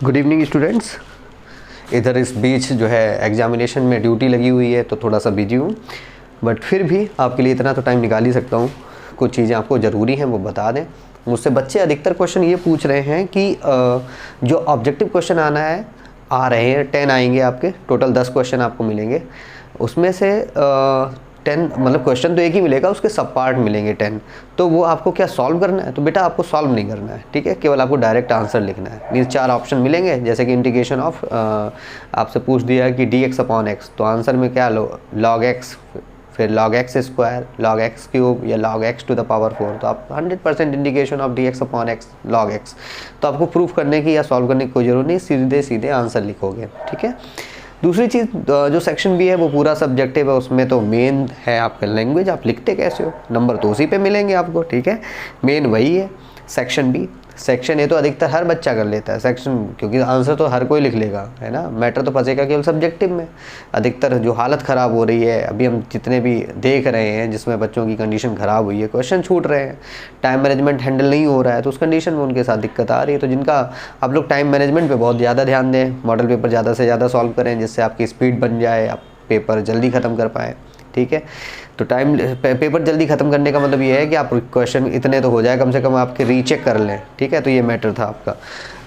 Good evening students. इधर इस बीच जो है एग्जामिनेशन में ड्यूटी लगी हुई है तो थोड़ा सा बिजी हूँ, बट फिर भी आपके लिए इतना तो टाइम निकाल ही सकता हूँ। कुछ चीज़ें आपको ज़रूरी हैं वो बता दें। मुझसे बच्चे अधिकतर क्वेश्चन ये पूछ रहे हैं कि जो ऑब्जेक्टिव क्वेश्चन आना है आ रहे हैं 10 आएंगे आपके, टोटल 10 क्वेश्चन आपको मिलेंगे। उसमें से 10 मतलब क्वेश्चन तो एक ही मिलेगा, उसके सब पार्ट मिलेंगे 10। तो वो आपको क्या सॉल्व करना है? तो बेटा आपको सॉल्व नहीं करना है, ठीक है, केवल आपको डायरेक्ट आंसर लिखना है। मीन्स 4 ऑप्शन मिलेंगे, जैसे कि इंटीग्रेशन ऑफ आपसे पूछ दिया कि dx अपॉन एक्स, तो आंसर में क्या लॉग एक्स, फिर log x square, log x cube या log x to the power 4। तो आप 100% integration of dx upon x log x. तो आपको प्रूफ करने की या सॉल्व करने की कोई ज़रूरत नहीं, सीधे सीधे आंसर लिखोगे, ठीक है। दूसरी चीज़ जो सेक्शन बी है वो पूरा सब्जेक्टिव है, उसमें तो मेन है आपका लैंग्वेज, आप लिखते कैसे हो, नंबर तो उसी पे मिलेंगे आपको, ठीक है। मेन वही है सेक्शन बी। सेक्शन ए तो अधिकतर हर बच्चा कर लेता है सेक्शन, क्योंकि आंसर तो हर कोई लिख लेगा, है ना। मैटर तो फंसेगा केवल सब्जेक्टिव में। अधिकतर जो हालत ख़राब हो रही है अभी हम जितने भी देख रहे हैं जिसमें बच्चों की कंडीशन ख़राब हुई है, क्वेश्चन छूट रहे हैं, टाइम मैनेजमेंट हैंडल नहीं हो रहा है, तो उस कंडीशन में उनके साथ दिक्कत आ रही है। तो जिनका आप लोग टाइम मैनेजमेंट पे बहुत ज़्यादा ध्यान दें, मॉडल पेपर ज़्यादा से ज़्यादा सॉल्व करें, जिससे आपकी स्पीड बन जाए, आप पेपर जल्दी ख़त्म कर पाएँ, ठीक है। तो पेपर जल्दी ख़त्म करने का मतलब ये है कि आप क्वेश्चन इतने तो हो जाए, कम से कम आपके रीचेक कर लें, ठीक है। तो ये मैटर था आपका।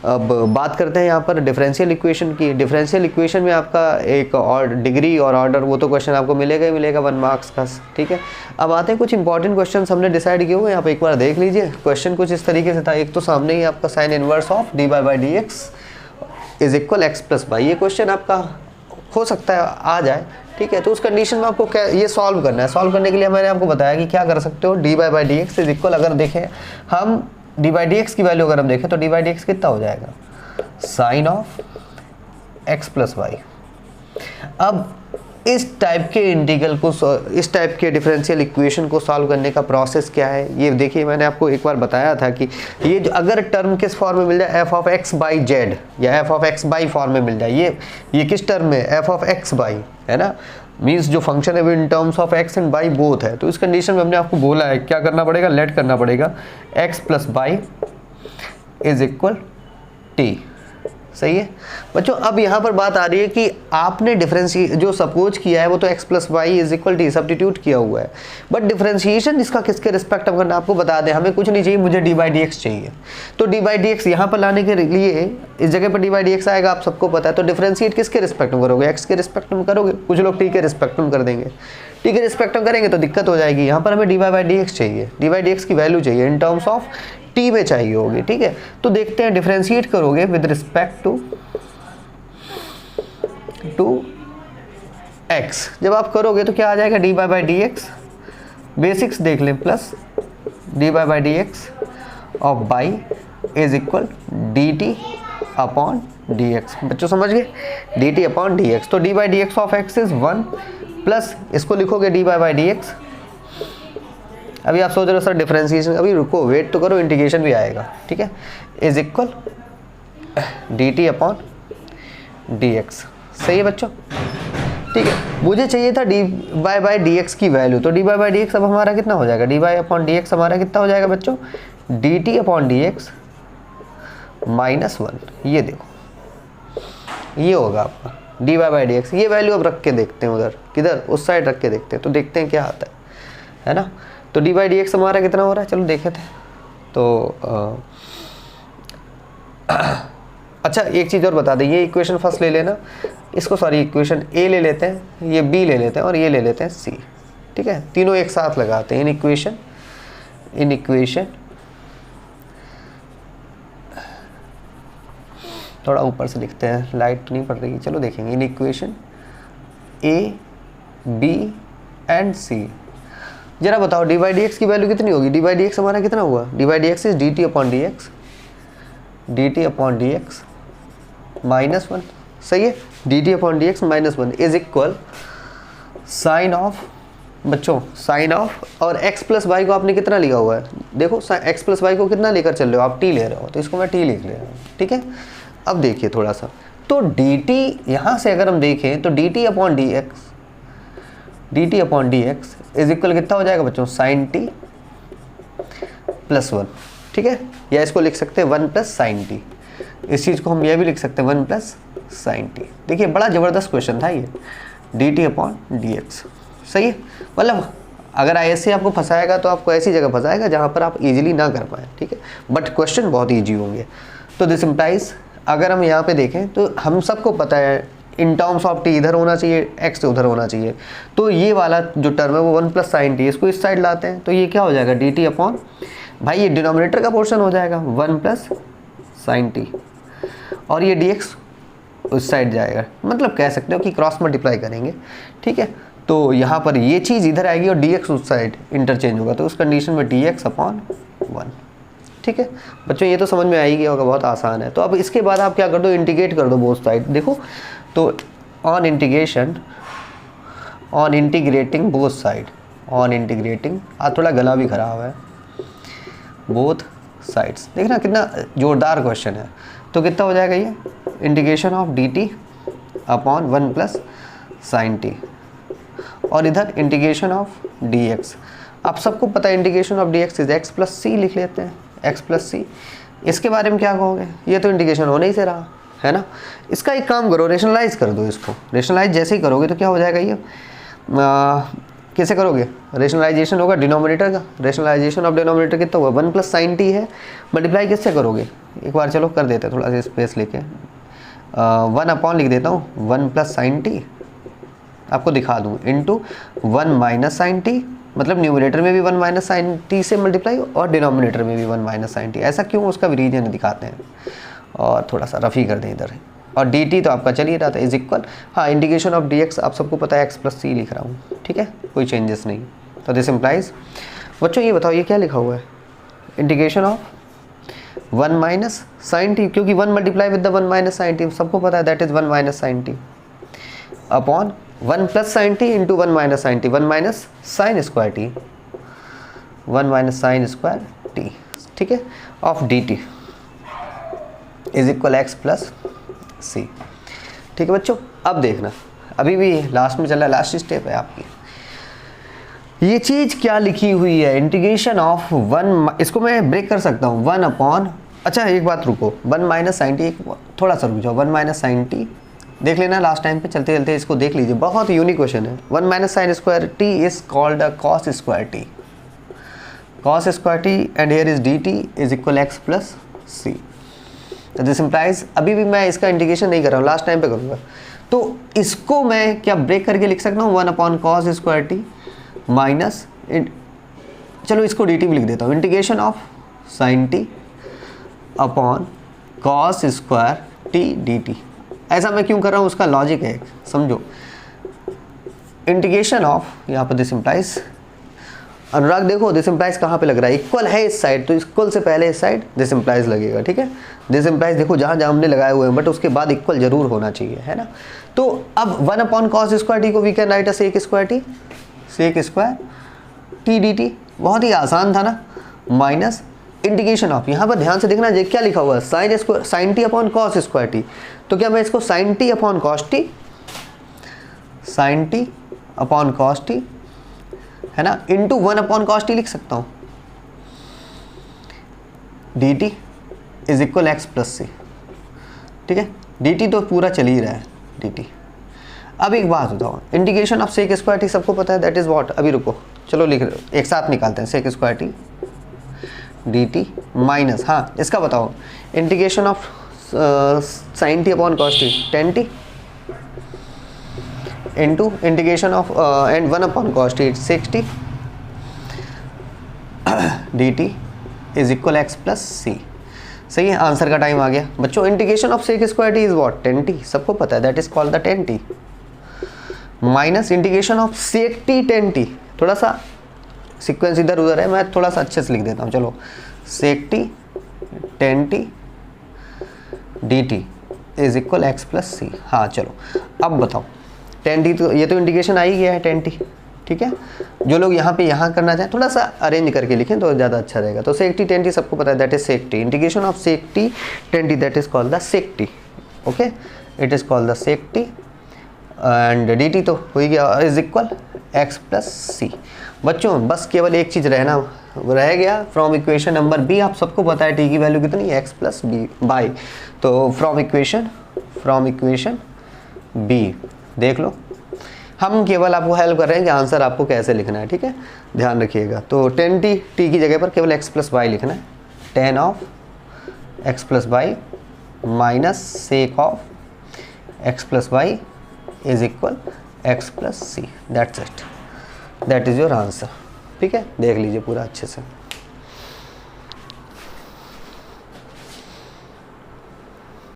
अब बात करते हैं यहाँ पर डिफरेंशियल इक्वेशन की। डिफरेंशियल इक्वेशन में आपका एक और डिग्री और ऑर्डर, वो तो क्वेश्चन आपको मिलेगा ही मिलेगा 1 मार्क्स का, ठीक है। अब आते हैं कुछ इंपॉर्टेंट क्वेश्चन हमने डिसाइड किए हुए हैं, आप एक बार देख लीजिए। क्वेश्चन कुछ इस तरीके से था, एक तो सामने ही आपका sine inverse of d by d x is equal x plus y. ये क्वेश्चन आपका हो सकता है आ जाए, ठीक है। तो उस कंडीशन में आपको क्या ये सॉल्व करना है। सॉल्व करने के लिए मैंने आपको बताया कि क्या कर सकते हो, D by d x is equal, अगर देखें हम डी बाई डी एक्स की वैल्यू अगर हम देखें तो डी बाई डी एक्स कितना हो जाएगा, sine of x plus y. अब इस टाइप के इंटीग्रल को, इस टाइप के डिफरेंशियल इक्वेशन को सॉल्व करने का प्रोसेस क्या है, ये देखिए मैंने आपको एक बार बताया था कि ये जो अगर टर्म किस फॉर्म में मिल जाए, f of x by z या f of x by form में मिल जाए, ये किस टर्म में, एफ ऑफ एक्स बाई, है ना। मीन्स जो फंक्शन है वो in terms of x and by both है। तो इस कंडीशन में हमने आपको बोला है क्या करना पड़ेगा, लेट करना पड़ेगा x plus by is equal T, सही है बच्चों। अब यहाँ पर बात आ रही है कि आपने डिफरेंशिएट जो सपोज किया है वो तो x plus y is equal t substitute किया हुआ है, बट डिफरेंशिएशन इसका किसके रिस्पेक्ट में करना आपको बता दें। हमें कुछ नहीं चाहिए, मुझे डी बाई डी एक्स चाहिए। तो डी बाई डी एक्स यहाँ पर लाने के लिए इस जगह पर डी बाई डी एक्स आएगा, आप सबको पता है। तो डिफरेंशिएट किसके रिस्पेक्ट में करोगे, x के रिस्पेक्ट में करोगे, कुछ लोग टी के रिस्पेक्ट में कर देंगे। टी के रिस्पेक्ट में करेंगे तो दिक्कत हो जाएगी। यहाँ पर हमें डी बाई डी एक्स चाहिए, डी बाई डी एक्स की वैल्यू चाहिए इन टर्म्स ऑफ टी में चाहिए होगी, ठीक है। तो देखते हैं डिफरेंशिएट करोगे विद रिस्पेक्ट टू x, जब आप करोगे तो क्या आ जाएगा, d by d x, basics देख लें, plus d by d x of by is equal d t upon d x. बच्चों समझ गए, d t upon d x. तो d by d x of x is 1 plus इसको लिखोगे D by d x. अभी आप सोच रहे हो सर डिफरेंशिएशन, अभी रुको, वेट तो करो, इंटीग्रेशन भी आएगा, ठीक है। Is equal d t upon d x, सही है बच्चों, ठीक है। मुझे चाहिए था डी बाई डी एक्स की वैल्यू, तो डी बाई डी एक्स अब हमारा कितना हो जाएगा, d by upon d x हमारा कितना हो जाएगा बच्चों, D t upon d x -1। ये देखो ये होगा आपका डी बाई डी एक्स। ये वैल्यू अब रख के देखते हैं, उधर किधर, उस साइड रख के देखते हैं, तो देखते हैं क्या आता है ना। तो डी बाई डी एक्स हमारा कितना हो रहा है, चलो देखे थे। तो अच्छा एक चीज़ और बता दें, ये इक्वेशन फर्स्ट ले लेना, इसको सॉरी इक्वेशन ए ले लेते हैं, ये बी ले लेते हैं और ये ले लेते हैं सी, ठीक है। तीनों एक साथ लगाते हैं, इन इक्वेशन थोड़ा ऊपर से लिखते हैं, लाइट नहीं पड़ रही, चलो देखेंगे। इन equation a b and c, जरा बताओ डी बाई डी एक्स की वैल्यू कितनी होगी। डी बाई डी एक्स हमारा कितना हुआ, d by d x is d t upon d x, d t upon d x -1, सही है। D t upon d x -1 is equal sine of, बच्चों sine of, और x plus y को आपने कितना लिखा हुआ है, देखो x प्लस वाई को कितना लेकर चल रहे हो आप, t ले रहे हो, तो इसको मैं t लिख ले रहा हूँ, ठीक है। अब देखिए थोड़ा सा, तो dt यहाँ से अगर हम देखें तो dt upon d x is equal कितना हो जाएगा बच्चों, साइन t +1, ठीक है। या इसको लिख सकते हैं 1 + sin t। इस चीज़ को हम ये भी लिख सकते हैं 1 प्लस साइन टी। देखिए बड़ा ज़बरदस्त क्वेश्चन था ये, D t upon d x. सही है, मतलब अगर ISC आपको फंसाएगा तो आपको ऐसी जगह फंसाएगा जहाँ पर आप इजीली ना कर पाए, ठीक है, बट क्वेश्चन बहुत ईजी होंगे। तो दिस इम्प्लाइज, अगर हम यहाँ पे देखें तो हम सबको पता है इन टर्म्स ऑफ टी इधर होना चाहिए, एक्स उधर होना चाहिए, तो ये वाला जो टर्म है वो 1 प्लस साइन टी, इसको इस साइड लाते हैं तो ये क्या हो जाएगा डी टी अपॉन, भाई ये डिनोमिनेटर का पोर्शन हो जाएगा 1 प्लस साइन टी, और ये डी एक्स उस साइड जाएगा, मतलब कह सकते हो कि क्रॉस मल्टीप्लाई करेंगे, ठीक है। तो यहाँ पर ये चीज़ इधर आएगी और डी एक्स उस साइड इंटरचेंज होगा, तो उस कंडीशन में डी एक्स अपॉन 1, ठीक है बच्चों, ये तो समझ में आएगी होगा, बहुत आसान है। तो अब इसके बाद आप क्या कर दो, इंटीग्रेट कर दो बोथ साइड। देखो तो on integrating both side, on integrating, आज थोड़ा गला भी खराब है, बोथ साइड्स, देखना कितना जोरदार क्वेश्चन है। तो कितना हो जाएगा ये, integration of d t upon 1 plus sine T, और इधर इंटीग्रेशन ऑफ डी एक्स। आप सबको पता है integration of d x is x plus c, लिख लेते हैं एक्स प्लस सी। इसके बारे में क्या कहोगे, ये तो इंटीग्रेशन होने ही से रहा है ना। इसका एक काम करो, रेशनलाइज कर दो इसको। रेशनलाइज जैसे ही करोगे तो क्या हो जाएगा ये, कैसे करोगे, रेशनलाइजेशन होगा डिनोमिनेटर का, रेशनलाइजेशन ऑफ डिनोमिनेटर कितना हुआ 1 प्लस साइन टी है, मल्टीप्लाई किससे करोगे, एक बार चलो कर देते हैं, थोड़ा सा स्पेस लेके 1 अपॉन लिख देता हूँ 1 प्लस साइन टी, आपको दिखा दूँ, इंटू 1 माइनस साइन टी, मतलब न्यूमिनेटर में भी 1 माइनस साइन टी से मल्टीप्लाई और डिनोमिनेटर में भी 1 माइनस साइन टी। ऐसा क्यों, उसका भी रीजन दिखाते हैं, और थोड़ा सा रफ़ी कर दें इधर, और डी टी तो आपका चल ही रहा था इज इक्वल, हाँ इंटीग्रेशन ऑफ डी एक्स आप सबको पता है एक्स प्लस सी लिख रहा हूँ, ठीक है, कोई चेंजेस नहीं। तो दिस इम्प्लाइज, बच्चों ये बताओ ये क्या लिखा हुआ है, integration of 1 minus sine t, क्योंकि 1 multiply with the 1 minus sine t सबको पता है that is 1 minus sine t, upon 1 plus sine t into 1 minus sine t, 1 minus sine square t, 1 minus sine square t, ठीक है, of d t is equal x plus c, ठीक है बच्चों। अब देखना, अभी भी लास्ट में चल रहा है, लास्ट स्टेप है आपकी, ये चीज़ क्या लिखी हुई है, इंटीग्रेशन ऑफ 1, इसको मैं ब्रेक कर सकता हूँ 1 अपॉन, अच्छा एक बात रुको, 1 माइनस साइन टी, थोड़ा सा रुक जाओ, 1 माइनस साइन टी देख लेना लास्ट टाइम पे, चलते चलते इसको देख लीजिए, बहुत यूनिक क्वेश्चन है। 1 minus sine square t is called a cos square t, cos square t, and here is d t is equal x plus c. तो दिस इम्प्लाइज, अभी भी मैं इसका इंटीग्रेशन नहीं कर रहा हूँ, लास्ट टाइम पे करूँगा, तो इसको मैं क्या ब्रेक करके लिख सकता हूँ 1 upon cos square T minus, चलो इसको डी टी भी लिख देता हूँ, integration of sine t upon cos square t d T. ऐसा मैं क्यों कर रहा हूँ, उसका लॉजिक है, समझो, इंटीग्रेशन ऑफ, यहाँ पर दिस इम्प्लाइज, अनुराग देखो दिस इम्प्लाइज कहाँ पे लग रहा है, इक्वल है इस साइड, तो इक्वल से पहले इस साइड दिस इम्प्लाइज लगेगा, ठीक है, दिस इम्प्लाइज देखो जहाँ जहाँ हमने लगाए हुए हैं, बट उसके बाद इक्वल जरूर होना चाहिए, है ना। तो अब 1 अपॉन कॉस स्क्वायर टी को we can write a sec square t, sec square t d t, बहुत ही आसान था ना, माइनस इंटीग्रेशन ऑफ, यहाँ पर ध्यान से देखना ये क्या लिखा हुआ है, sine square, sine t upon cos square t, तो क्या मैं इसको sine t upon cos t, sine t upon cos t, है ना, इंटू 1 अपॉन कॉस टी लिख सकता हूँ, d t is equal x plus c, ठीक है, डी टी तो पूरा चल ही रहा है डी टी। अब एक बात बताओ, integration of sec square t सबको पता है दैट इज व्हाट, अभी रुको चलो लिख रहे एक साथ निकालते हैं, sec square t d t minus, हाँ इसका बताओ, integration of sine t upon cos t tan t into integration of and 1 upon cos t 60 d t is equal x plus c. सही है, आंसर का टाइम आ गया बच्चों। Integration of sec square t is what, tan t, सबको पता है that is called the tan t, minus integration of sec t tan T, थोड़ा सा सीक्वेंस इधर उधर है, मैं थोड़ा सा अच्छे से लिख देता हूँ, चलो sec t tan t d t is equal x plus c. हाँ चलो अब बताओ, टेन टी तो ये तो इंटीग्रेशन आ ही गया है टेन टी, ठीक है, जो लोग यहाँ पे यहाँ करना चाहें थोड़ा सा अरेंज करके लिखें तो ज़्यादा अच्छा रहेगा। तो सेक टी टेन टी सबको पता है that is sec t, integration of sec t tan t that is called the sec t, okay, it is called the sec t, and d t तो हो ही गया, is equal x plus c. बच्चों बस केवल एक चीज़ रहना रह गया फ्रॉम इक्वेशन नंबर बी, आप सबको पता है टी की वैल्यू कितनी, एक्स प्लस बी बाई, तो फ्रॉम इक्वेशन बी देख लो। हम केवल आपको हेल्प कर रहे हैं कि आंसर आपको कैसे लिखना है, ठीक है, ध्यान रखिएगा। तो 10t, टी की जगह पर केवल x प्लस वाई लिखना है, 10 of x plus y minus sec of x plus y is equal x plus c, that's it, that is your answer. ठीक है, देख लीजिए पूरा अच्छे से।